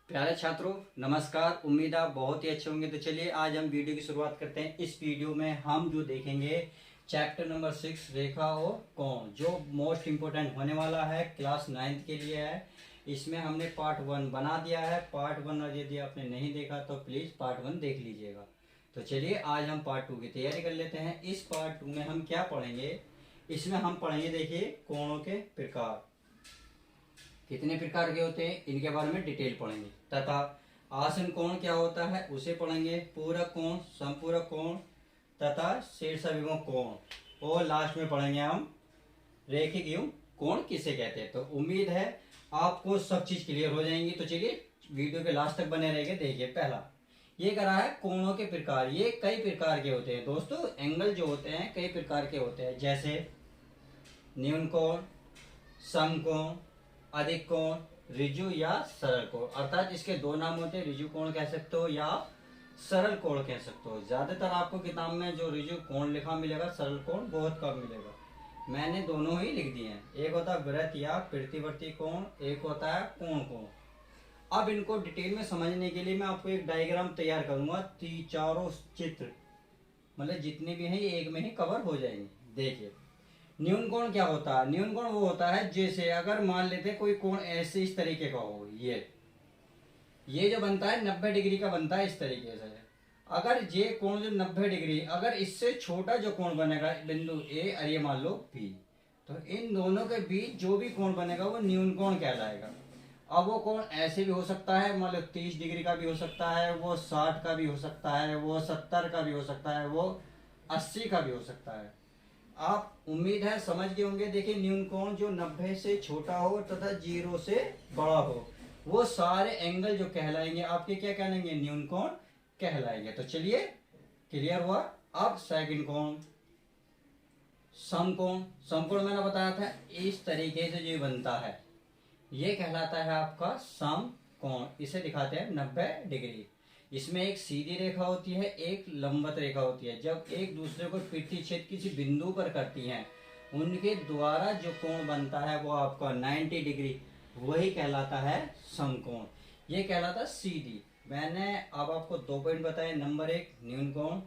प्यारे छात्रों नमस्कार। उम्मीद आप बहुत ही अच्छे होंगे। तो चलिए आज हम वीडियो की शुरुआत करते हैं। इस वीडियो में हम जो देखेंगे चैप्टर नंबर 6 रेखा और कोण, जो मोस्ट इम्पोर्टेंट होने वाला है, क्लास 9th के लिए है। इसमें हमने पार्ट 1 बना दिया है। पार्ट 1 और यदि आपने नहीं देखा तो प्लीज़ पार्ट 1 देख लीजिएगा। तो चलिए आज हम पार्ट 2 की तैयारी कर लेते हैं। इस पार्ट 2 में हम क्या पढ़ेंगे, इसमें हम पढ़ेंगे, देखिए, कोणों के प्रकार। कितने प्रकार के होते हैं इनके बारे में डिटेल पढ़ेंगे, तथा आसन कोण क्या होता है उसे पढ़ेंगे, पूरक कोण, संपूरक कोण तथा शीर्षाभिमुख कोण, और लास्ट में पढ़ेंगे हम रेखिक एवं कोण किसे कहते हैं। तो उम्मीद है आपको सब चीज क्लियर हो जाएंगी। तो चलिए वीडियो के लास्ट तक बने रहेंगे। देखिए पहला ये करा है कोणों के प्रकार। ये कई प्रकार के होते हैं दोस्तों। एंगल जो होते हैं कई प्रकार के होते हैं, जैसे न्यून कोण, समकोण, अधिक कोण, ऋजु या सरल कोण। अर्थात इसके दो नाम होते हैं, ऋजु कोण कह सकते हो या सरल कोण कह सकते हो। ज्यादातर आपको किताब में जो ऋजु कोण लिखा मिलेगा, सरल कोण बहुत कम मिलेगा। मैंने दोनों ही लिख दिए हैं। एक होता है वृत्त या प्रतिवर्ती कोण, एक होता है कोण कोण। अब इनको डिटेल में समझने के लिए मैं आपको एक डायग्राम तैयार करूंगा। चारों चित्र मतलब जितने भी हैं ये एक में ही कवर हो जाएंगे। देखिए न्यून कोण क्या होता है। न्यून कोण वो होता है जैसे अगर मान लेते कोई कोण ऐसे इस तरीके का हो, ये जो बनता है 90 डिग्री का बनता है इस तरीके से। अगर ये कोण जो 90 डिग्री, अगर इससे छोटा जो कोण बनेगा बिंदु ए और ये मान लो बी, तो इन दोनों के बीच जो भी कोण बनेगा वो न्यून कोण कहलाएगा। अब वो कोण ऐसे भी हो सकता है, मान लो 30 डिग्री का भी हो सकता है, वो 60 का भी हो सकता है, वो 70 का भी हो सकता है, वो 80 का भी हो सकता है। आप उम्मीद है समझ गए होंगे। देखिए न्यून कोण जो 90 से छोटा हो तथा 0 से बड़ा हो, वो सारे एंगल जो कहलाएंगे आपके क्या कहलाएंगे, न्यून कोण कहलाएंगे। तो चलिए क्लियर हुआ। अब सेकंड कोण समकोण। समकोण मैंने बताया था इस तरीके से जो बनता है ये कहलाता है आपका समकोण। इसे दिखाते हैं 90 डिग्री। इसमें एक सीधी रेखा होती है, एक लंबवत रेखा होती है। जब एक दूसरे को प्रतिच्छेद किसी बिंदु पर करती हैं, उनके द्वारा जो कोण बनता है वो आपका 90 डिग्री, वही कहलाता है समकोण। ये कहलाता है सीधी। मैंने अब आपको 2 पॉइंट बताए। नंबर 1 न्यून कोण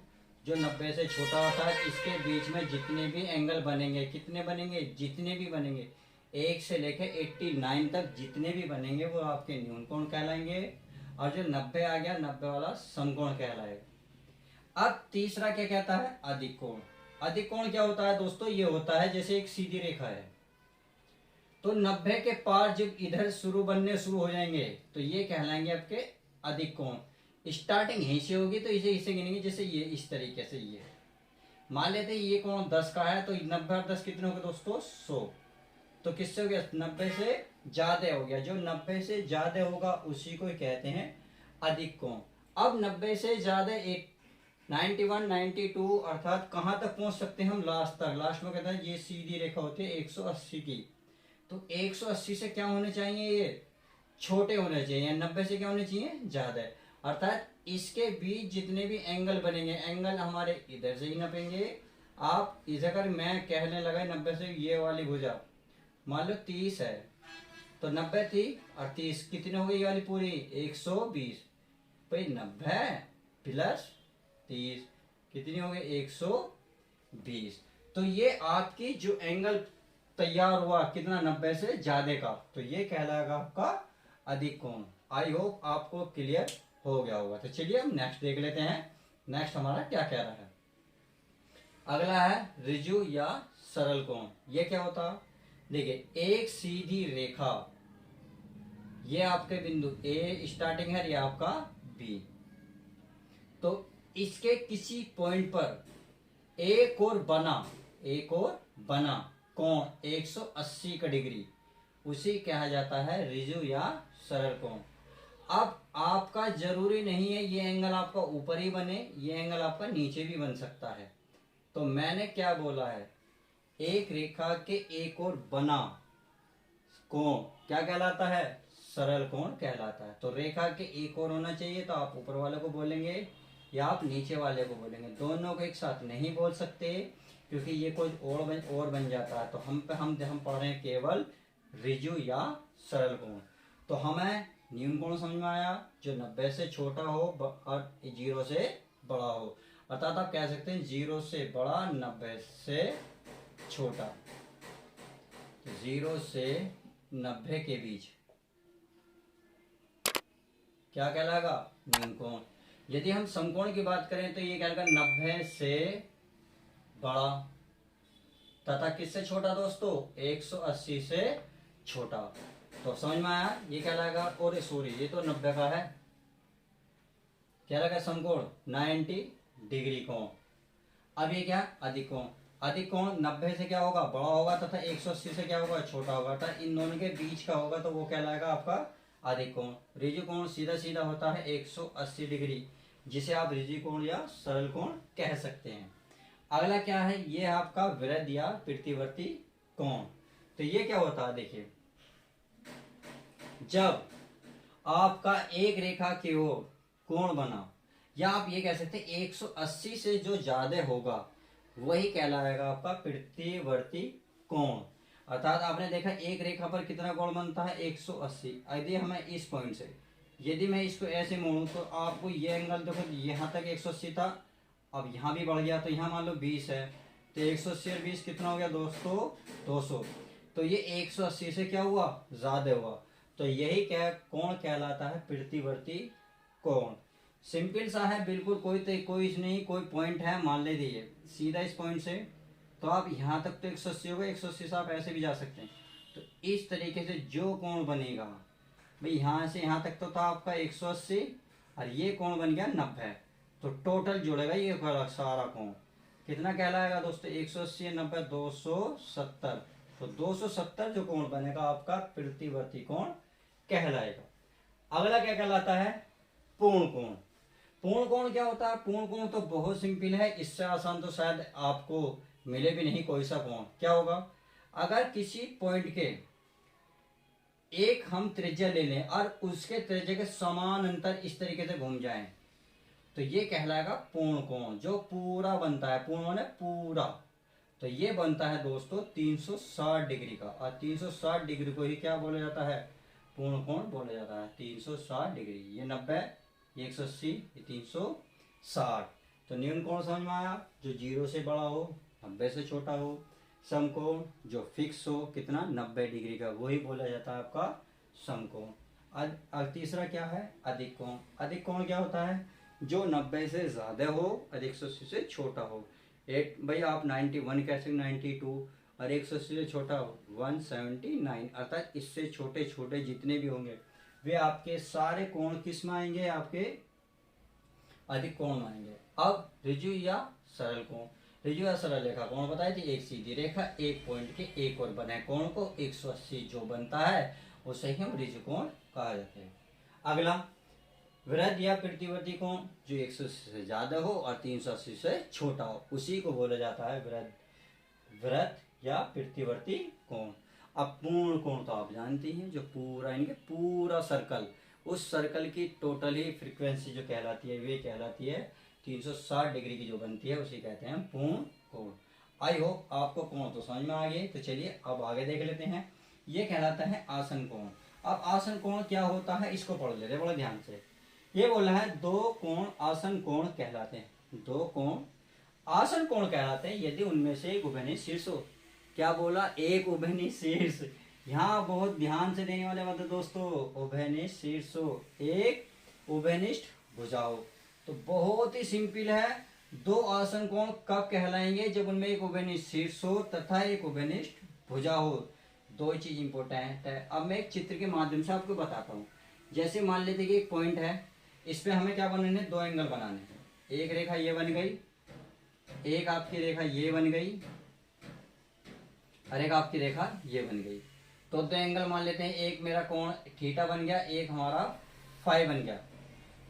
जो 90 से छोटा होता है, इसके बीच में जितने भी एंगल बनेंगे, कितने बनेंगे, जितने भी बनेंगे 1 से लेकर 89 तक जितने भी बनेंगे वो आपके न्यून कोण कहलाएंगे। और जो 90 आ गया, 90 वाला समकोण कहलाएगा। अब तीसरा क्या कहता है, अधिक कोण। अधिक कोण क्या होता है दोस्तों, ये होता है जैसे एक सीधी रेखा है, तो 90 के पार जब इधर शुरू बनने शुरू हो जाएंगे तो ये कहलाएंगे आपके अधिक कोण। स्टार्टिंग यहीं से होगी तो इसे गिनेंगे, जैसे ये इस तरीके से। ये मान लेते हैं ये कोण 10 का है, तो 90 और 10 कितने हो गए दोस्तों, 100। तो किससे हो गया, 90 से ज्यादा हो गया। जो 90 से ज्यादा होगा उसी को कहते हैं अधिक कोण। अब 90 से ज्यादा 91, 92 अर्थात कहां तक पहुंच सकते हैं हम, लास्ट तक। लास्ट में कहते हैं ये सीधी रेखा होती है 180 की। तो 180 से क्या होने चाहिए, ये छोटे होने चाहिए। 90 से क्या होने चाहिए, ज्यादा। अर्थात इसके बीच जितने भी एंगल बनेंगे, एंगल हमारे इधर से ही नपेंगे। आप इसे अगर मैं कहने लगा 90 से, ये वाली भुजा मान लो 30 है, तो 90 थी और 30 कितने हो गई, ये वाली पूरी 120। भाई 90 प्लस 30 कितनी हो गई, 120। तो ये आपकी जो एंगल तैयार हुआ कितना, 90 से ज्यादा का, तो ये कहलाएगा आपका अधिक कोण। आई होप आपको क्लियर हो गया होगा। तो चलिए हम नेक्स्ट देख लेते हैं। नेक्स्ट हमारा क्या कह रहा है। अगला है ऋजु या सरल कोण। ये क्या होता है, देखिए एक सीधी रेखा, ये आपके बिंदु ए स्टार्टिंग है, ये आपका बी, तो इसके किसी पॉइंट पर एक और बना कोण 180 का डिग्री, उसी कहा जाता है ऋजु या सरल कोण। अब आपका जरूरी नहीं है ये एंगल आपका ऊपर ही बने, ये एंगल आपका नीचे भी बन सकता है। तो मैंने क्या बोला है, एक रेखा के एक और बना कोण क्या कहलाता है, सरल कोण कहलाता है। तो रेखा के एक और होना चाहिए, तो आप ऊपर वाले को बोलेंगे या आप नीचे वाले को बोलेंगे। दोनों को एक साथ नहीं बोल सकते क्योंकि ये कोई और बन जाता है। तो हम पढ़ रहे हैं केवल ऋजु या सरल कोण। तो हमें न्यून कोण समझ में आया, जो 90 से छोटा हो और 0 से बड़ा हो, अर्थात आप कह सकते हैं 0 से बड़ा 90 से छोटा। तो 0 से 90 के बीच क्या कहलाएगा, न्यून कोण। यदि हम समकोण की बात करें तो ये कहलाएगा 90 से बड़ा तथा किससे छोटा दोस्तों, 180 से छोटा। तो समझ में आया, ये कहलाएगा। और सॉरी, ये तो 90 का है, क्या लगा, समकोण 90 डिग्री कोण। अब ये क्या, अधिक कोण। अधिक कोण 90 से क्या होगा, बड़ा होगा तथा 180 से क्या होगा, छोटा होगा, तथा इन दोनों के बीच का होगा, तो वो कहलाएगा आपका अधिक कोण। ऋजु कोण सीधा सीधा होता है 180 डिग्री, जिसे आप ऋजु कोण या सरल कोण कह सकते हैं। अगला क्या है, ये आपका वृत्त या प्रतिवर्ती कोण। तो ये क्या होता है, देखिए, जब आपका एक रेखा की ओर कोण बना, या आप ये कह सकते हैं 180 से जो ज्यादा होगा वही कहलाएगा आपका प्रतिवर्ती कोण। अर्थात आपने देखा एक रेखा पर कितना कोण बनता है, 180। यदि हमें इस पॉइंट से, यदि मैं इसको ऐसे मोड़ूं तो आपको ये एंगल देखो, यहाँ तक 180 था, अब यहाँ भी बढ़ गया, तो यहाँ मान लो 20 है, तो 180 और 20 कितना हो गया दोस्तों, 200। तो ये 180 से क्या हुआ, ज्यादा हुआ, तो यही क्या कोण कहलाता है, प्रतिवर्ती कोण। सिंपल सा है बिल्कुल, कोई नहीं, कोई पॉइंट है मान ले दीजिए सीधा इस पॉइंट से, तो आप यहाँ तक तो 180 होगा, 180 से आप ऐसे भी जा सकते हैं। तो इस तरीके से जो कोण बनेगा, भाई यहाँ से यहाँ तक तो था आपका 180 और ये कोण बन गया 90, तो टोटल जुड़ेगा ये सारा कोण, कितना कहलाएगा दोस्तों, 180 90 270। तो 270 जो कोण बनेगा आपका प्रतिवर्ती कोण कहलाएगा। अगला क्या कहलाता है, पूर्ण कोण। पूर्ण कोण क्या होता है, पूर्ण कोण तो बहुत सिंपल है, इससे आसान तो शायद आपको मिले भी नहीं कोई सा कोण। क्या होगा, अगर किसी पॉइंट के एक हम त्रिज्या ले लें और उसके त्रिज्या के समान अंतर इस तरीके से घूम जाएं, तो ये कहलाएगा पूर्ण कोण, जो पूरा बनता है, पूर्ण माने पूरा। तो ये बनता है दोस्तों 360 डिग्री का, और 360 डिग्री को ही क्या बोला जाता है, पूर्ण कोण बोला जाता है। 360 डिग्री, ये 90, ये 180, ये 360। तो न्यून कोण समझ में आया, जो 0 से बड़ा हो 90 से छोटा हो। समकोण जो फिक्स हो कितना, 90 डिग्री का, वही बोला जाता है आपका समकोण। तीसरा क्या है, अधिक कोण। अधिक कोण क्या होता है, जो 90 से ज्यादा हो और 180 से छोटा हो। भाई आप 91 कह सकते, 92, और 180 से छोटा हो 179, अर्थात इससे छोटे छोटे जितने भी होंगे वे आपके सारे कोण किस में आएंगे, आपके अधिक कोण में आएंगे। अब ऋजु या सरल कोण। ऋजु या सरल रेखा कोण बताई थी, एक सीधी रेखा एक पॉइंट के एक और बने कोण को 180 जो बनता है उसे ही हम ऋजु कोण कहा जाता है। अगला वृत्त या प्रतिवर्ती कोण, जो 180 से ज्यादा हो और 380 से छोटा हो, उसी को बोला जाता है वृत्त या प्रतिवर्ती कोण। अब पूर्ण कोण तो आप जानते हैं, जो पूरा यानी कि पूरा सर्कल, उस सर्कल की टोटल ही फ्रीक्वेंसी जो कहलाती है वे कहलाती है 360 डिग्री की जो बनती है उसे कहते हैं पूर्ण कोण। आई होप आपको कोण तो समझ में आ गए। तो चलिए अब आगे देख लेते हैं, ये कहलाता है आसन कोण। अब आसन कोण क्या होता है इसको पढ़ लेते हैं बड़े ध्यान से। ये बोला है दो कोण आसन कोण कहलाते हैं, दो कोण आसन कोण कहलाते हैं यदि उनमें से एक उभयनिष्ठ शीर्ष हो। क्या बोला, एक उभयनिष्ठ शीर्ष, यहाँ बहुत ध्यान से देने वाले बात है दोस्तों, उभयनिष्ठ शीर्ष हो, एक उभयनिष्ठ भुजा हो। तो बहुत ही सिंपल है, दो आसन कोण कब कहलाएंगे, जब उनमें एक उभयनिष्ठ शीर्ष हो तथा एक उभयनिष्ठ भुजा हो। दो चीज इंपॉर्टेंट है। अब मैं एक चित्र के माध्यम से आपको बताता हूँ। जैसे मान लेते कि एक पॉइंट है, इस पे हमें क्या बनाने, दो एंगल बनाने हैं। एक रेखा ये बन गई, एक आपकी रेखा ये बन गई, और एक आपकी रेखा ये बन गई। तो दो एंगल मान लेते हैं, एक मेरा कोण थीटा बन गया, एक हमारा फाई बन गया।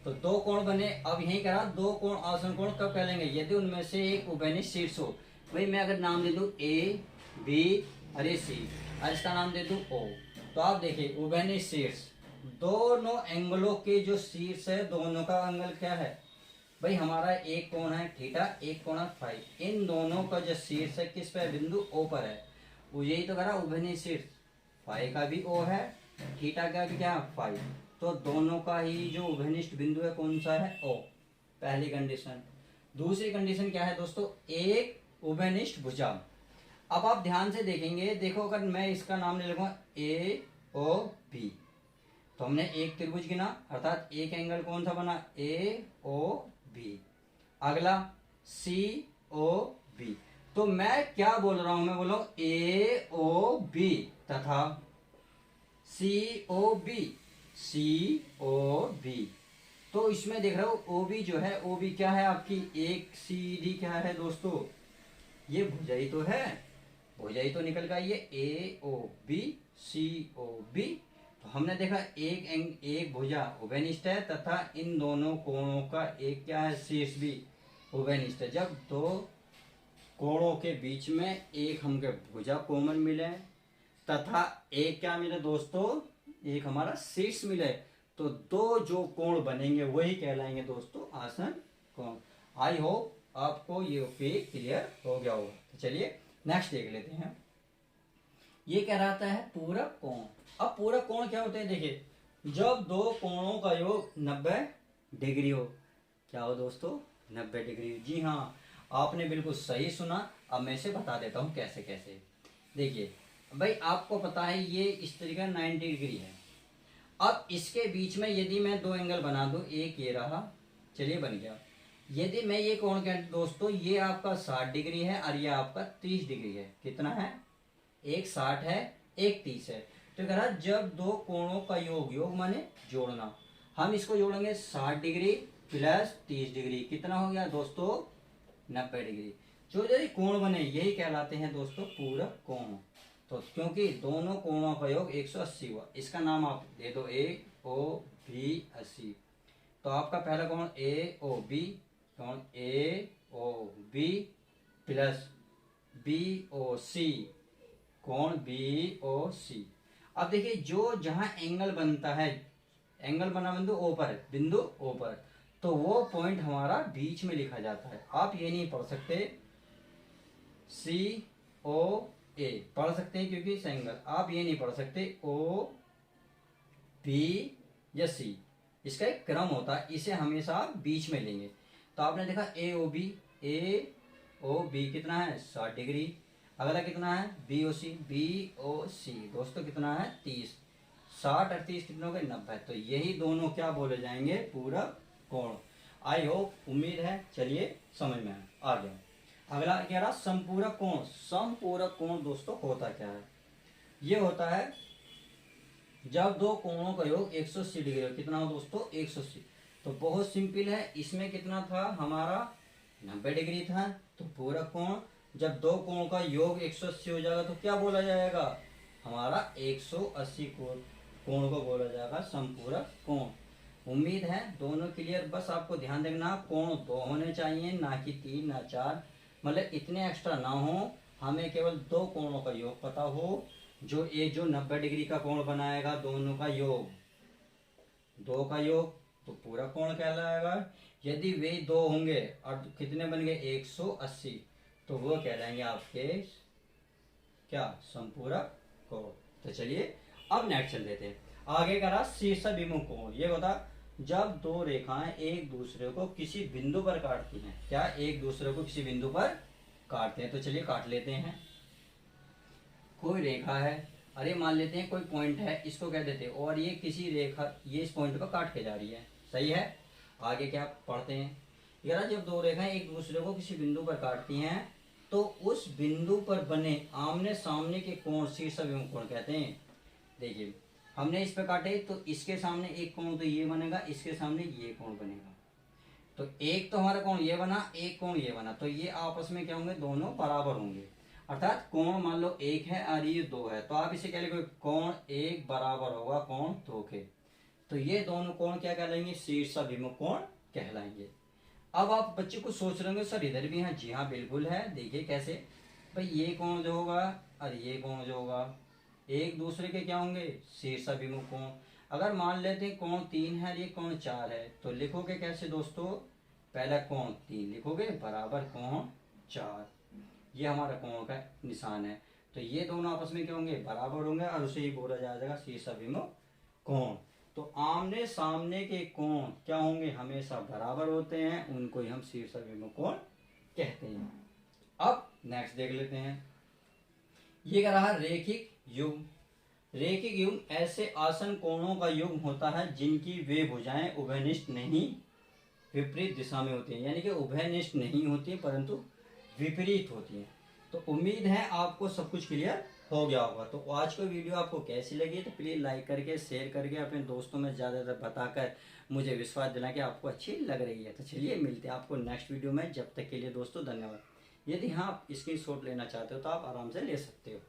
तो दो कोण बने। अब यही करा, दो कोण आसन कोण कब कहलाएंगे, यदि उनमें से एक उभयनिष्ठ शीर्ष हो। भाई मैं अगर नाम दे दूं ए बी और ये सी, और इसका नाम दे दूं ओ, तो आप देखिए उभयनिष्ठ शीर्ष, दोनों एंगलों के जो शीर्ष है दोनों का एंगल क्या है भाई, हमारा एक कोण है थीटा, एक कोण है फाई, इन दोनों का जो शीर्ष है किस पे, बिंदु ओ पर है। वो यही तो करा उभयनिष्ठ शीर्ष, फाई का भी ओ है, थीटा का भी क्या फाई, तो दोनों का ही जो उभयनिष्ठ बिंदु है कौन सा है, ओ, पहली कंडीशन। दूसरी कंडीशन क्या है दोस्तों, एक उभयनिष्ठ भुजा। अब आप ध्यान से देखेंगे, देखो अगर मैं इसका नाम ले लूंगा ए ओ बी, तो हमने एक त्रिभुज गिना, अर्थात एक एंगल कौन सा बना, ए ओ बी। अगला सी ओ बी, तो मैं क्या बोल रहा हूं, मैं बोल रहा हूं ए ओ बी तथा सी ओ बी, सी ओ बी। तो इसमें देख रहे हो ओ बी जो है, ओ बी क्या है आपकी, एक सीधी क्या है दोस्तों, ये भुजाई तो है, भुजाई तो निकल गई, ये ए O B C O B. तो हमने देखा एक भुजा उभयनिष्ठ है तथा इन दोनों कोणों का एक क्या है, शीर्ष भी उभयनिष्ठ है। जब दो कोणों के बीच में एक हमके भुजा कॉमन मिले तथा एक क्या मिले दोस्तों, एक हमारा शीर्ष मिले, तो दो जो कोण बनेंगे वही कहलाएंगे दोस्तों आसन कोण। आई होप आपको ये क्लियर हो गया होगा। तो चलिए नेक्स्ट देख लेते हैं। ये कह रहा है पूरक कोण। अब पूरक कोण क्या होते हैं, देखिए जब दो कोणों का योग 90 डिग्री हो, क्या हो दोस्तों, 90 डिग्री। जी हाँ, आपने बिल्कुल सही सुना। अब मैं इसे बता देता हूं कैसे कैसे। देखिए भाई, आपको पता है ये इस तरीके 90 डिग्री है। अब इसके बीच में यदि मैं दो एंगल बना दूं, एक ये रहा, चलिए बन गया। यदि मैं ये कोण कह दोस्तों, ये आपका 60 डिग्री है और ये आपका 30 डिग्री है। कितना है, एक 60 है, एक 30 है। तो कह रहा जब दो कोणों का योग, योग माने जोड़ना, हम इसको जोड़ेंगे 60 डिग्री प्लस 30 डिग्री, कितना हो गया दोस्तों, 90 डिग्री। जो जो कोण बने यही कहलाते हैं दोस्तों पूरक कोण। तो क्योंकि दोनों कोणों का योग 180 हुआ, इसका नाम आप दे दो ए ओ बी 80। तो आपका पहला कोण ए ओ बी, कोण A O B plus B O C, कोण बी ओ सी। अब देखिए जो जहां एंगल बनता है, एंगल बना बिंदु ओ पर, बिंदु ओ पर, तो वो पॉइंट हमारा बीच में लिखा जाता है। आप ये नहीं पढ़ सकते सी ओ ए, पढ़ सकते हैं क्योंकि एंगल, आप ये नहीं पढ़ सकते ओ बी या सी, इसका एक क्रम होता है, इसे हमेशा आप बीच में लेंगे। तो आपने देखा ए ओ बी कितना है 60 डिग्री। अगला कितना है बी ओ सी दोस्तों कितना है 30। 60 और 30 कितने हो गए 90। तो यही दोनों क्या बोले जाएंगे पूरक कोण। आई होप, उम्मीद है चलिए समझ में आ गया। अगला कह रहा समपूरक कोण। समपूरक कोण दोस्तों होता क्या है, ये होता है जब दो कोणों का योग 180 डिग्री हो। कितना हो दोस्तों 180। तो बहुत सिंपल है, इसमें कितना था हमारा 90 डिग्री था। तो पूरक कोण, जब दो कोणों का योग 180 हो जाएगा तो क्या बोला जाएगा, हमारा 180 कोण को बोला जाएगा समपूरक कोण। उम्मीद है दोनों क्लियर। बस आपको ध्यान देना कोण दो होने चाहिए, ना कि 3 ना 4, मतलब इतने एक्स्ट्रा ना हो, हमें केवल दो कोणों का योग पता हो। जो ये जो 90 डिग्री का कोण बनाएगा दोनों का योग, दो का योग, तो पूरा कोण कहलाएगा। यदि वे दो होंगे और कितने बन गए 180, तो वो कहलाएंगे आपके क्या समपूरक कोण। तो चलिए अब नेक्स्ट चल देते हैं। आगे करा शीर्षाभिमुख कोण। ये बता जब दो रेखाएं एक दूसरे को किसी बिंदु पर काटती हैं, क्या एक दूसरे को किसी बिंदु पर काटते हैं। तो चलिए काट लेते हैं। कोई रेखा है, अरे मान लेते हैं कोई पॉइंट है, इसको कह देते हैं, और ये किसी रेखा, ये इस पॉइंट को काट के जा रही है, सही है। आगे क्या पढ़ते हैं, यार जब दो रेखाएं एक दूसरे को किसी बिंदु पर काटती हैं तो उस बिंदु पर बने आमने सामने के कोण शीर्षाभिमुख कोण कहते हैं। देखिए हमने इस पे काटे तो इसके सामने एक कोण तो ये बनेगा, इसके सामने ये कोण बनेगा। तो एक तो हमारा कोण ये बना, एक कोण ये बना, तो ये आपस में क्या होंगे, दोनों बराबर होंगे। अर्थात कोण मान लो एक है और ये दो है, तो आप इसे क्या लिखोगे, कोण एक बराबर होगा कोण दो के। तो ये दोनों कोण क्या कहलाएंगे, शीर्षाभिमुख कोण कहलाएंगे। अब आप बच्चे को सोच रहे होंगे सर इधर भी है, जी हाँ बिल्कुल है। देखिए कैसे, भाई ये कोण जो होगा और ये कोण जो होगा एक दूसरे के क्या होंगे, शीर्षाभिमुख कोण। अगर मान लेते हैं कोण 3 है और ये कोण 4 है, तो लिखोगे कैसे दोस्तों, पहला कोण 3 लिखोगे बराबर कोण 4, ये हमारा कोण का निशान है। तो ये दोनों आपस में क्या होंगे, बराबर होंगे, और उसे ही बोला जाएगा शीर्षाभिमुख कोण। तो आमने सामने के कोण क्या होंगे, हमेशा बराबर होते हैं, उनको ही हम शीर्ष अभिमुख कोण कहते हैं। अब नेक्स्ट देख लेते हैं, ये कह रहा रेखिक युग्म। रेखिक युग्म ऐसे आसन कोणों का युग्म होता है जिनकी वे भुजाएं उभयनिष्ठ नहीं विपरीत दिशा में होती हैं, यानी कि उभयनिष्ठ नहीं होती परंतु विपरीत होती हैं। तो उम्मीद है आपको सब कुछ क्लियर हो गया होगा। तो आज की वीडियो आपको कैसी लगी तो प्लीज़ लाइक करके शेयर करके अपने दोस्तों में ज़्यादा बताकर मुझे विश्वास दिला कि आपको अच्छी लग रही है। तो चलिए मिलते हैं आपको नेक्स्ट वीडियो में, जब तक के लिए दोस्तों धन्यवाद। यदि हाँ आप स्क्रीनशॉट लेना चाहते हो तो आप आराम से ले सकते हो।